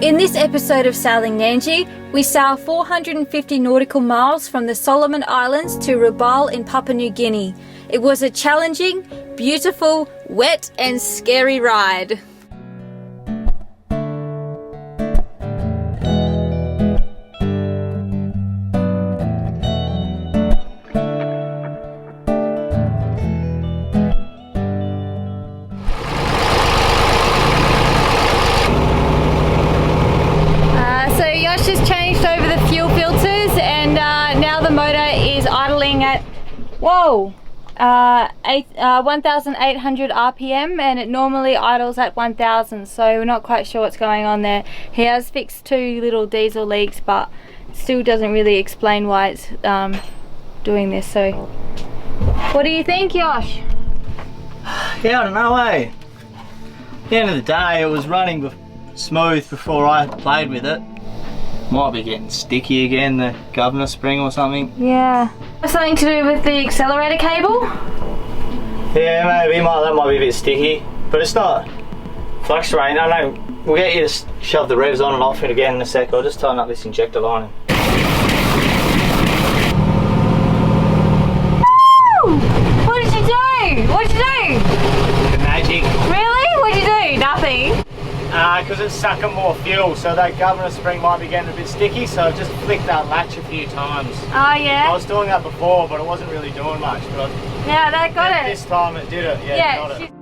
In this episode of Sailing Nanji, we sail 450 nautical miles from the Solomon Islands to Rabaul in Papua New Guinea. It was a challenging, beautiful, wet and scary ride. Whoa! 1,800 RPM, and it normally idles at 1,000, so we're not quite sure what's going on there. He has fixed 2 little diesel leaks, but still doesn't really explain why it's doing this. So, what do you think, Yosh? Yeah, I don't know, eh? At the end of the day, it was running smooth before I played with it. Might be getting sticky again, the governor spring or something. Yeah. Something to do with the accelerator cable? Yeah, maybe. That might be a bit sticky. But it's not fluctuating. I know. We'll get you to shove the revs on and off it again in a sec. I'll just tighten up this injector lining. Woo! What did you do? What did you do? Magic. Really? What did you do? Nothing? Because it's sucking more fuel, so that governor spring might be getting a bit sticky, so I've just flicked that latch a few times. Oh yeah? I was doing that before, but it wasn't really doing much. But yeah, that got it. This time it did it, got it.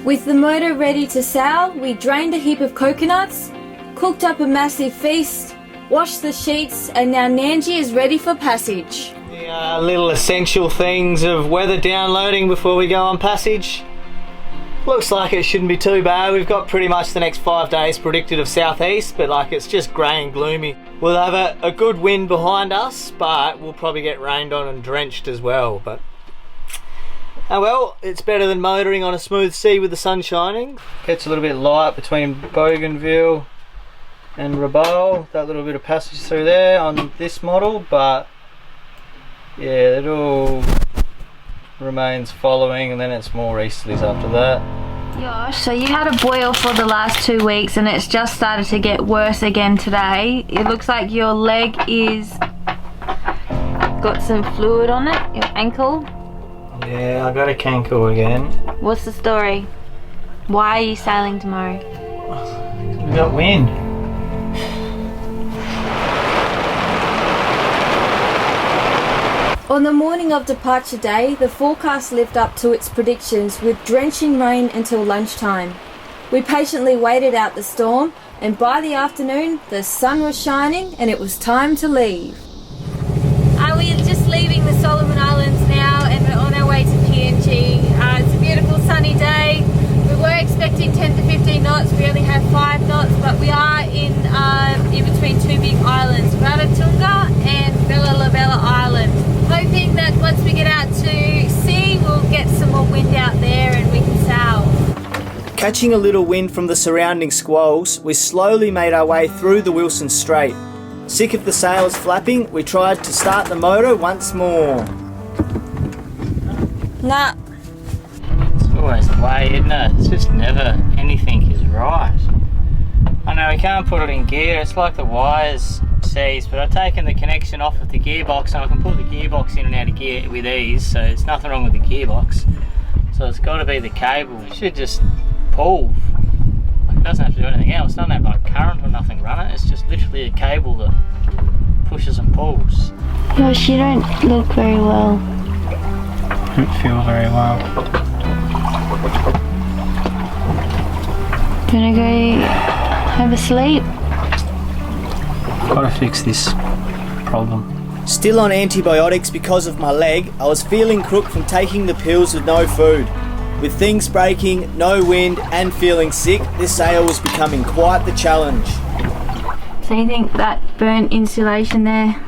With the motor ready to sail, we drained a heap of coconuts, cooked up a massive feast, washed the sheets, and now Nanji is ready for passage. The little essential things of weather downloading before we go on passage. Looks like it shouldn't be too bad. We've got pretty much the next 5 days predicted of southeast, but like it's just grey and gloomy. We'll have a good wind behind us, but we'll probably get rained on and drenched as well. But oh well, it's better than motoring on a smooth sea with the sun shining. Gets a little bit light between Bougainville and Rabaul. That little bit of passage through there on this model, but yeah, it all remains following, and then it's more easterlies after that. Yosh, so you had a boil for the last 2 weeks and it's just started to get worse again today. It looks like your leg is got some fluid on it, your ankle. Yeah, I got a cankle again. What's the story? Why are you sailing tomorrow? We got wind. On the morning of departure day, the forecast lived up to its predictions with drenching rain until lunchtime. We patiently waited out the storm, and by the afternoon, the sun was shining and it was time to leave. We are just leaving the Solomon Islands now and we're on our way to PNG. It's a beautiful sunny day. We were expecting 10 to 15 knots. We only have 5 knots, but we are in between 2 big islands, Rarotonga and Bella Lavella Island. Hoping that once we get out to sea, we'll get some more wind out there and we can sail. Catching a little wind from the surrounding squalls, we slowly made our way through the Wilson Strait. Sick of the sails flapping, we tried to start the motor once more. Nah. It's always the way, isn't it? It's just never anything is right. I know we can't put it in gear, it's like the wires sees, but I've taken the connection off of the gearbox and I can put the gearbox in and out of gear with ease, so it's nothing wrong with the gearbox. So it's got to be the cable. It should just pull. Like it doesn't have to do anything else. It doesn't have like current or nothing run it. It's just literally a cable that pushes and pulls. Gosh, you don't look very well. I don't feel very well. You wanna go have a sleep? Gotta fix this problem. Still on antibiotics because of my leg, I was feeling crook from taking the pills with no food. With things breaking, no wind and feeling sick, this sail was becoming quite the challenge. So you think that burnt insulation there?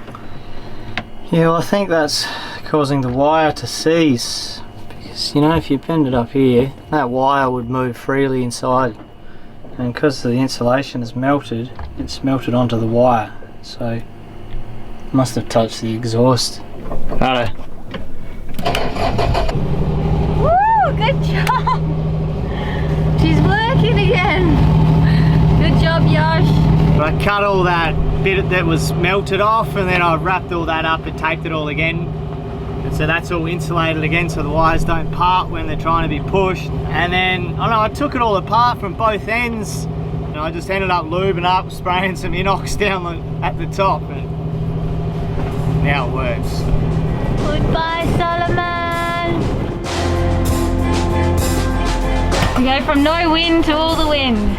Yeah, well, I think that's causing the wire to seize. Because, you know, if you bend it up here, that wire would move freely inside. And because the insulation is melted, it's melted onto the wire. So, it must have touched the exhaust. Righto. Woo! Good job! She's working again! Good job, cut all that bit that was melted off, and then I wrapped all that up and taped it all again. And so that's all insulated again so the wires don't part when they're trying to be pushed. And then, I took it all apart from both ends, and I just ended up lubing up, spraying some inox down at the top, and now it works. Goodbye, Solomon. We go from no wind to all the wind.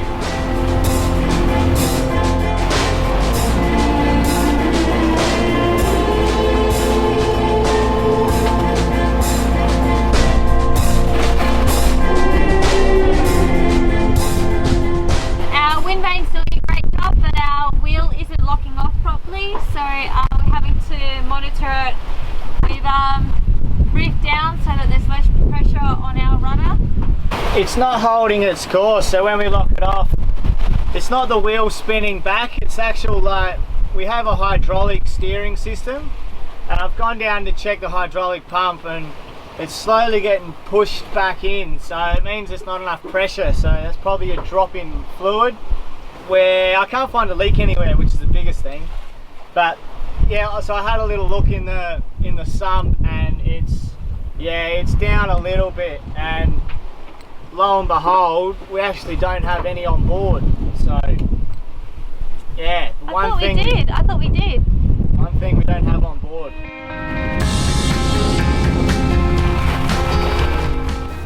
So we're having to monitor it with reef down so that there's less pressure on our rudder. It's not holding its course, so when we lock it off, it's not the wheel spinning back, it's actual, like, we have a hydraulic steering system, and I've gone down to check the hydraulic pump, and it's slowly getting pushed back in, so it means there's not enough pressure, so that's probably a drop in fluid, where I can't find a leak anywhere, which is the biggest thing. But yeah, so I had a little look in the sump, and it's down a little bit, and lo and behold, we actually don't have any on board. So yeah, I thought we did. One thing we don't have on board.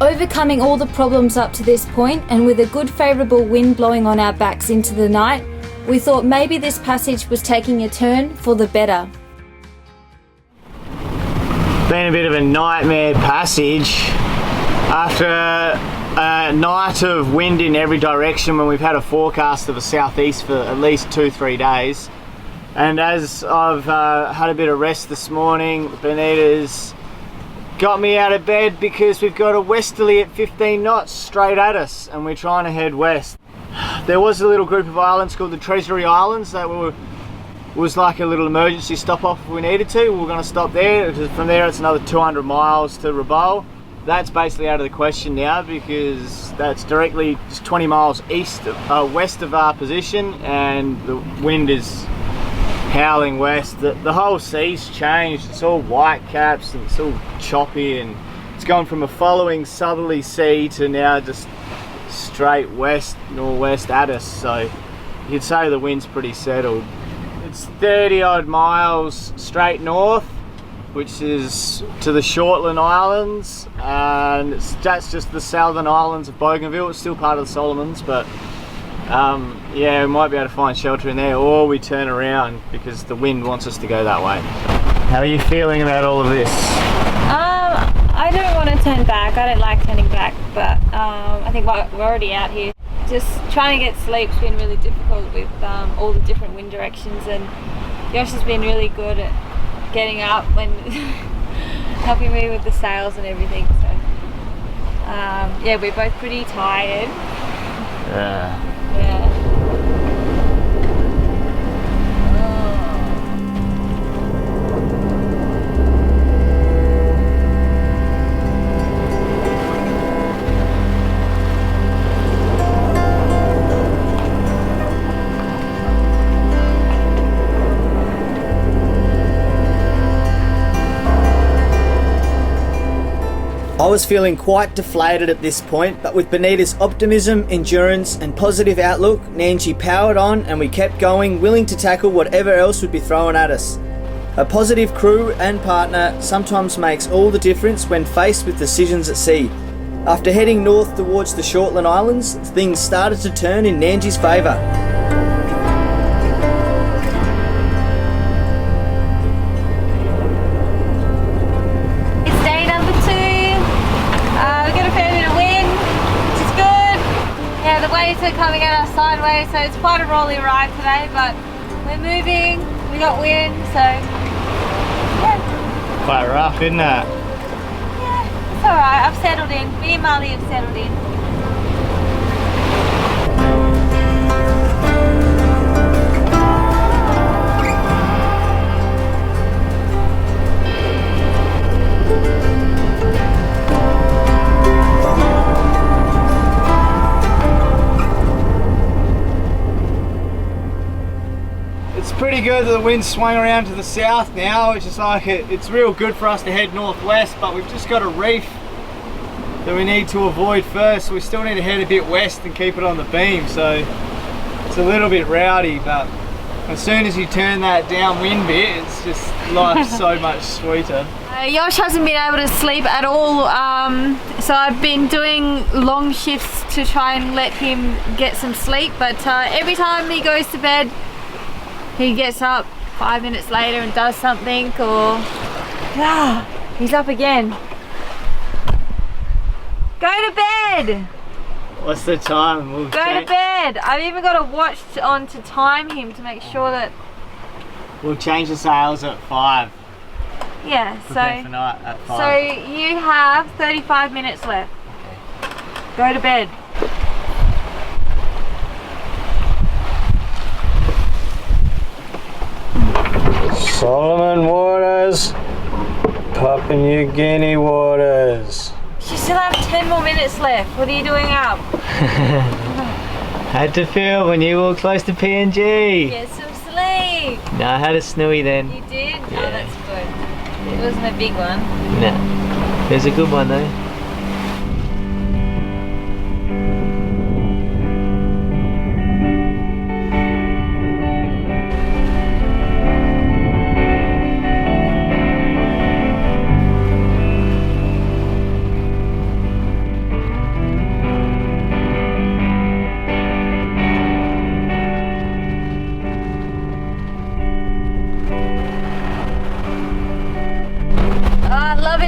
Overcoming all the problems up to this point, and with a good favourable wind blowing on our backs into the night, we thought maybe this passage was taking a turn for the better. Been a bit of a nightmare passage after a night of wind in every direction when we've had a forecast of a southeast for at least 2-3 days. And as I've had a bit of rest this morning, Benita's got me out of bed because we've got a westerly at 15 knots straight at us, and we're trying to head west. There was a little group of islands called the Treasury Islands that was like a little emergency stop off if we needed to. We were going to stop there, because from there it's another 200 miles to Rabaul. That's basically out of the question now, because that's directly just 20 miles west of our position, and the wind is howling west. The whole sea's changed. It's all white caps and it's all choppy, and it's gone from a following southerly sea to now just straight west northwest at us. So you'd say the wind's pretty settled. It's 30 odd miles straight north, which is to the Shortland Islands, and that's just the southern islands of Bougainville. It's still part of the Solomons, but yeah, we might be able to find shelter in there, or we turn around because the wind wants us to go that way. How are you feeling about all of this? I don't want to turn back. I don't like turning back, but I think we're already out here. Just trying to get sleep's been really difficult with all the different wind directions, and Josh has been really good at getting up and helping me with the sails and everything. So yeah, we're both pretty tired. Yeah. I was feeling quite deflated at this point, but with Benita's optimism, endurance and positive outlook, Nanji powered on and we kept going, willing to tackle whatever else would be thrown at us. A positive crew and partner sometimes makes all the difference when faced with decisions at sea. After heading north towards the Shortland Islands, things started to turn in Nanji's favour. Are coming at us sideways, so it's quite a rolly ride today, but we're moving, we got wind, so yeah. Quite rough, isn't it? Yeah, it's alright, I've settled in. Me and Marley have settled in. pretty good that the wind's swung around to the south now, which is like it's real good for us to head northwest, but we've just got a reef that we need to avoid first, so we still need to head a bit west and keep it on the beam, so it's a little bit rowdy, but as soon as you turn that downwind bit, it's just life's so much sweeter. Yosh hasn't been able to sleep at all, so I've been doing long shifts to try and let him get some sleep, but every time he goes to bed he gets up 5 minutes later and does something, or he's up again. Go to bed! What's the time? Go to bed! I've even got a watch on to time him to make sure that... We'll change the sails at 5. Yeah, Prepare for night at 5. so you have 35 minutes left. Go to bed. Solomon waters, Papua New Guinea waters. You still have 10 more minutes left. What are you doing up? How'd it feel when you were close to PNG? Get some sleep. No, I had a snooey then. You did? Yeah. Oh, that's good. It wasn't a big one. No, there's a good one though.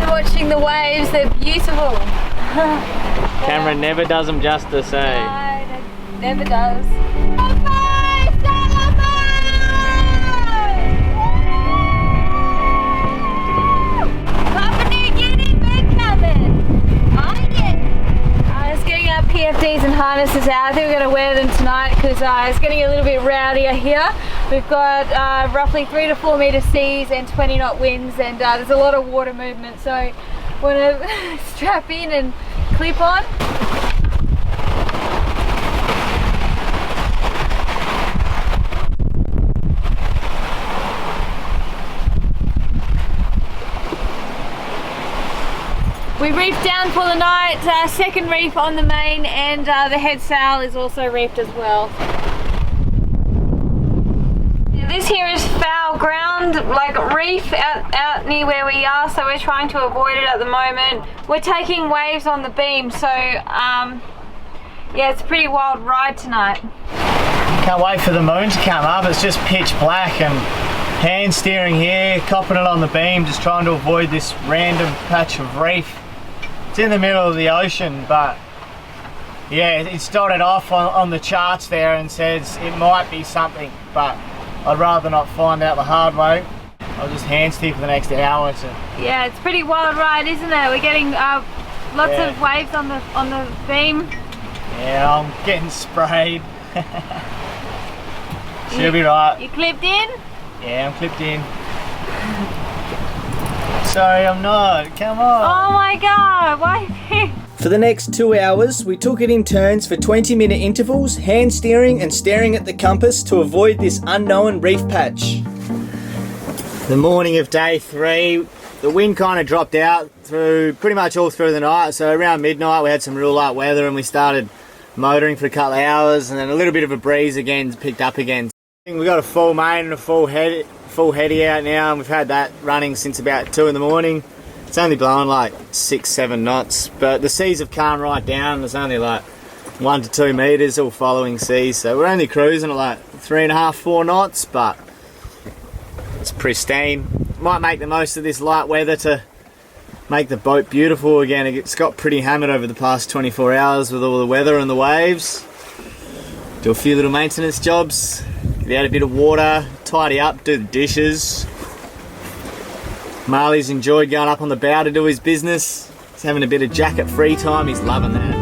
Watching the waves, they're beautiful. Camera never does them justice, eh? No, it never does. Papua New Guinea, we're coming. Oh yeah. I was getting our PFDs and harnesses out. I think we're going to wear them tonight because it's getting a little bit rowdier here. We've got roughly 3 to 4 metre seas and 20 knot winds, and there's a lot of water movement, so want to strap in and clip on. We reefed down for the night, second reef on the main, and the head sail is also reefed as well. This here is foul ground, like reef out near where we are, so we're trying to avoid it at the moment. We're taking waves on the beam, so yeah, it's a pretty wild ride tonight. Can't wait for the moon to come up. It's just pitch black and hand steering here, copping it on the beam, just trying to avoid this random patch of reef. It's in the middle of the ocean, but yeah, it started off on the charts there and says it might be something, but I'd rather not find out the hard way. I'll just hand steer for the next hour. Yeah, it's a pretty wild ride, isn't it? We're getting lots of waves on the beam. Yeah, I'm getting sprayed. She'll be right. You clipped in? Yeah, I'm clipped in. Sorry, I'm not. Come on. Oh my god, why? For the next 2 hours, we took it in turns for 20-minute intervals, hand steering and staring at the compass to avoid this unknown reef patch. The morning of day 3, the wind kind of dropped out through pretty much all through the night. So around midnight we had some real light weather and we started motoring for a couple of hours, and then a little bit of a breeze again picked up again. We've got a full main and a full heady out now, and we've had that running since about 2 in the morning. It's only blowing like 6-7 knots, but the seas have calmed right down. There's only like 1 to 2 metres all following seas, so we're only cruising at like 3.5-4 knots, but it's pristine. Might make the most of this light weather to make the boat beautiful again. It's got pretty hammered over the past 24 hours with all the weather and the waves. Do a few little maintenance jobs, get out a bit of water, tidy up, do the dishes. Marley's enjoyed going up on the bow to do his business. He's having a bit of jacket free time, he's loving that.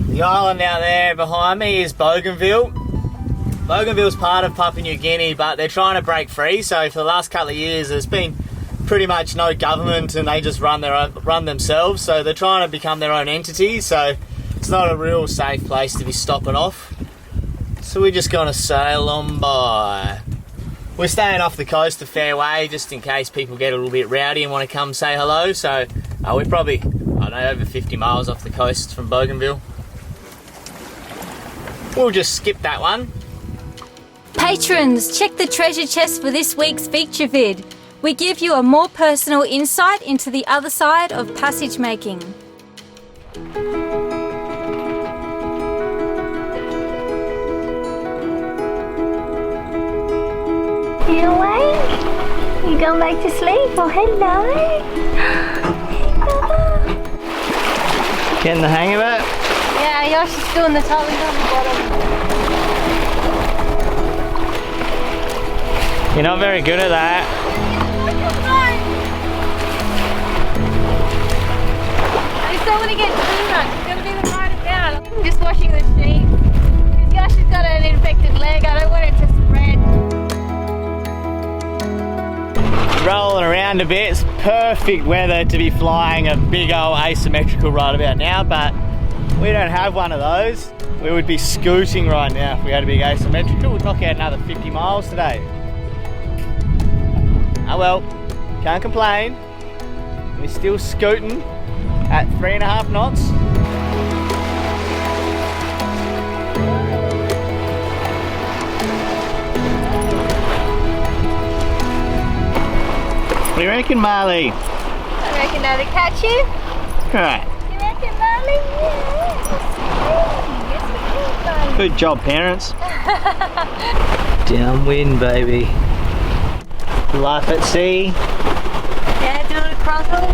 The island out there behind me is Bougainville. Bougainville's part of Papua New Guinea, but they're trying to break free, so for the last couple of years there's been pretty much no government and they just run themselves, so they're trying to become their own entity. So it's not a real safe place to be stopping off. So we're just gonna sail on by. We're staying off the coast a fair way just in case people get a little bit rowdy and want to come say hello. So we're probably, I don't know, over 50 miles off the coast from Bougainville. We'll just skip that one. Patrons, check the treasure chest for this week's feature vid. We give you a more personal insight into the other side of passage making. You awake? You going back to sleep? Oh, hello. Getting the hang of it? Yeah, Yoshi's doing the top and on the bottom. You're not very good at that. I just don't want to get too much. It's going to be the write it down. I'm just washing the sheet. Because Yoshi's got an infected leg. I don't want it to spread. Rolling around a bit. It's perfect weather to be flying a big old asymmetrical right about now, but we don't have one of those. We would be scooting right now if we had a big asymmetrical. We'd knock out another 50 miles today. Oh well, can't complain. We're still scooting at 3.5 knots. What do you reckon, Marley? I reckon that'll catch you. Right. You reckon, Marley? Yes, we can, Marley. Good job, parents. Downwind, baby. Life at sea. Yeah, do it across all.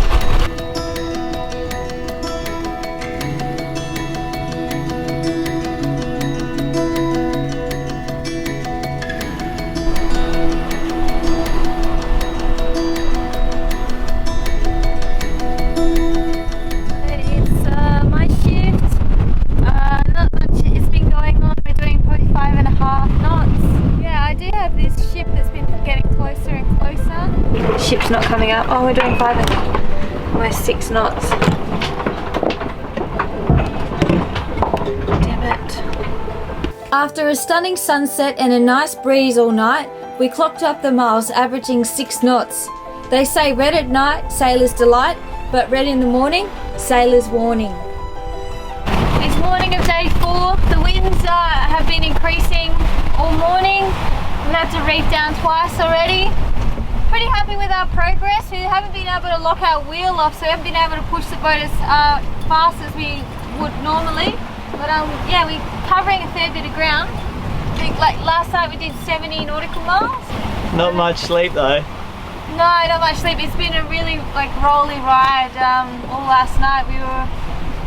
My shift, not much, it's been going on. We're doing 45.5 knots. Yeah, I do have this ship that's been getting closer and closer. Ship's not coming up. Oh, we're doing 6 knots. Damn it. After a stunning sunset and a nice breeze all night, we clocked up the miles averaging 6 knots. They say red at night, sailor's delight, but red in the morning, sailor's warning. It's morning of day 4. The winds have been increasing all morning. We've had to reef down twice already. Pretty happy with our progress. We haven't been able to lock our wheel off, so we haven't been able to push the boat as fast as we would normally. But yeah, we're covering a fair bit of ground. I think like last night we did 70 nautical miles. Not much sleep though. No, not much sleep. It's been a really rolly ride. All last night we were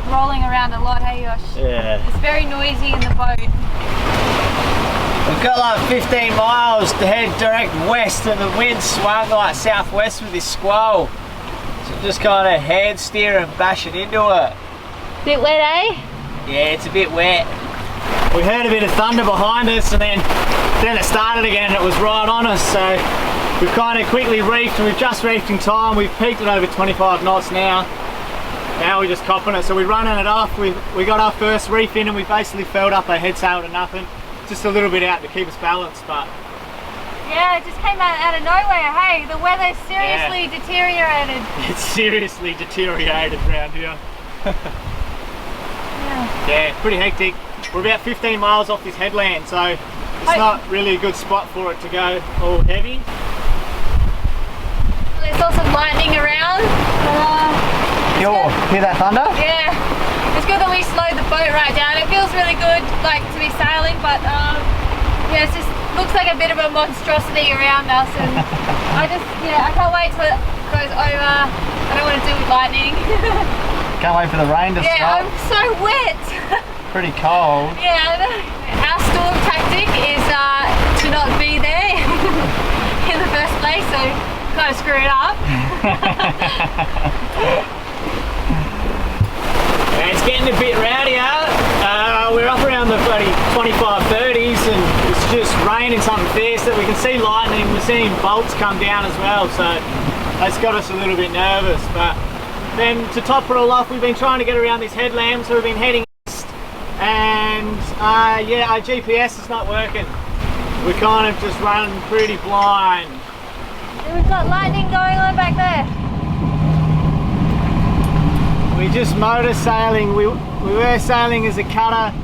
rolling around a lot, hey Yosh? Yeah. It's very noisy in the boat. We've got like 15 miles to head direct west and the wind swung like southwest with this squall. So just kind of hand steer and bash it into it. Bit wet, eh? Yeah, it's a bit wet. We heard a bit of thunder behind us and then it started again and it was right on us. So we've kind of quickly reefed and we've just reefed in time. We've peaked at over 25 knots now. Now we're just copping it. So we're running it off. We got our first reef in and we basically filled up our head sail to nothing. Just a little bit out to keep us balanced, but yeah, it just came out of nowhere. Hey, the weather seriously deteriorated. It's seriously deteriorated around here. Yeah, pretty hectic. We're about 15 miles off this headland, so it's not really a good spot for it to go all heavy. There's lots of lightning around. Hear that thunder? Yeah, it's good that we slowed the boat right down. It feels really good, to be sailing, but yeah, it just looks like a bit of a monstrosity around us, and I can't wait till it goes over. I don't want to deal with lightning. Can't wait for the rain to stop. Yeah, I'm so wet. Pretty cold. Yeah, I know. Our storm tactic is to not be there in the first place, so kind of screw it up. Yeah, it's getting a bit rowdy out. We're up around the bloody 25, 30s and it's just raining something fierce that we can see lightning. We're seeing bolts come down as well, so that's got us a little bit nervous. But then to top it all off, we've been trying to get around this headland, so we've been heading and yeah, our GPS is not working. We're kind of just running pretty blind. And we've got lightning going on back there. We just motor sailing. We were sailing as a cutter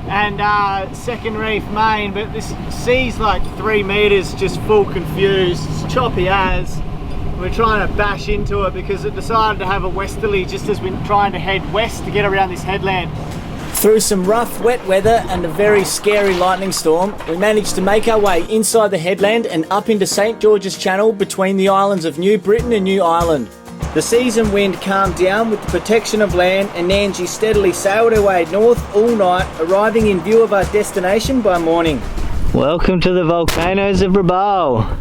and second reef main, but this sea's like 3 meters, just full confused. It's choppy as. We're trying to bash into it because it decided to have a westerly just as we're trying to head west to get around this headland. Through some rough wet weather and a very scary lightning storm, we managed to make our way inside the headland and up into St George's Channel between the islands of New Britain and New Ireland. The seas and wind calmed down with the protection of land, and Nanji steadily sailed her way north all night, arriving in view of our destination by morning. Welcome to the volcanoes of Rabaul.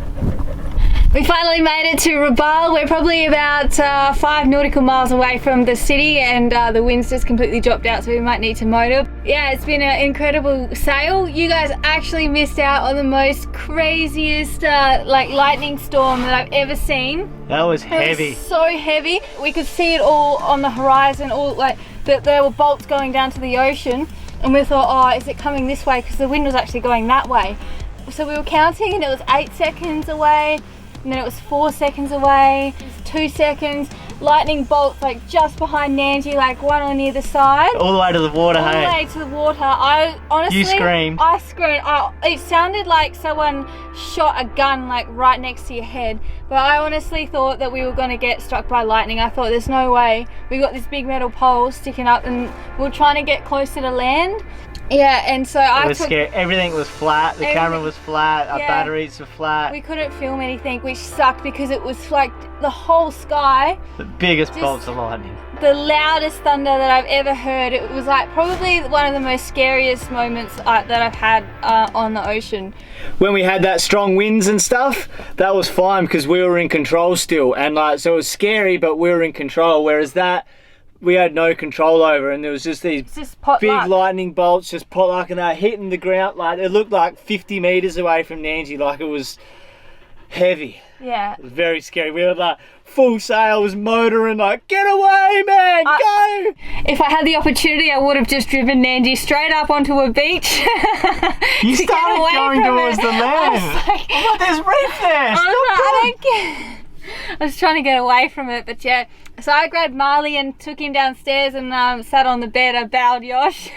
We finally made it to Rabaul. We're probably about 5 nautical miles away from the city, and the wind's just completely dropped out, so we might need to motor. Yeah, it's been an incredible sail. You guys actually missed out on the most craziest like lightning storm that I've ever seen. That was It heavy. was so heavy. We could see it all on the horizon, all like there were bolts going down to the ocean, and we thought, oh, is it coming this way? Because the wind was actually going that way. So we were counting, and it was 8 seconds away. And then it was 4 seconds away, 2 seconds, lightning bolts like just behind Nanji, like one on either side. All the way to the water, All the hey? way to the water. I honestly, You screamed. I screamed. It sounded like someone shot a gun like right next to your head. But I honestly thought that we were going to get struck by lightning. I thought there's no way. We got this big metal pole sticking up, and we were trying to get closer to land. Yeah, and so It was scary. Everything was flat. The camera was flat. Our Yeah. batteries were flat. We couldn't film anything, which sucked because it was like the whole sky. The biggest Just- bolts of lightning. The loudest thunder that I've ever heard. It was like probably one of the most scariest moments that I've had on the ocean. When we had that strong winds and stuff, that was fine because we were in control still, and like so it was scary, but we were in control. Whereas that we had no control over, and there was just these It's just pot big luck. lightning bolts just potlucking that hitting the ground. Like it looked like 50 meters away from Nanji. Like it was heavy. Yeah. It was very scary. We were like full sail, was motoring like, get away, man, go! If I had the opportunity, I would have just driven Nanji straight up onto a beach. You to get started away going from towards it. the I land. was like, Oh, there's reef there. I don't get. I was trying to get away from it, but yeah. So I grabbed Marley and took him downstairs and sat on the bed. I bowed Yosh.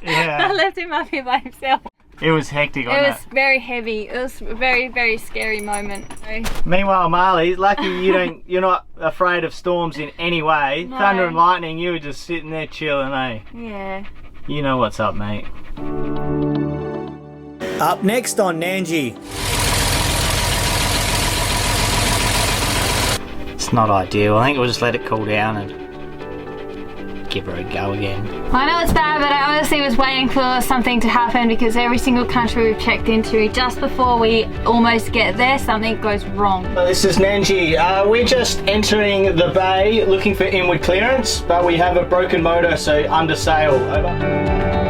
Yeah. I left him up here by himself. It was hectic on It that. was very heavy. It was a very, very scary moment. Meanwhile, Marley, lucky you're not afraid of storms in any way. No. Thunder and lightning, you were just sitting there chilling, eh? Yeah. You know what's up, mate. Up next on Nanji. It's not ideal. I think we'll just let it cool down and give her a go again. I know it's bad, but I honestly was waiting for something to happen because every single country we've checked into, just before we almost get there, something goes wrong. This is Nanji. We're just entering the bay looking for inward clearance, but we have a broken motor, so under sail. Over.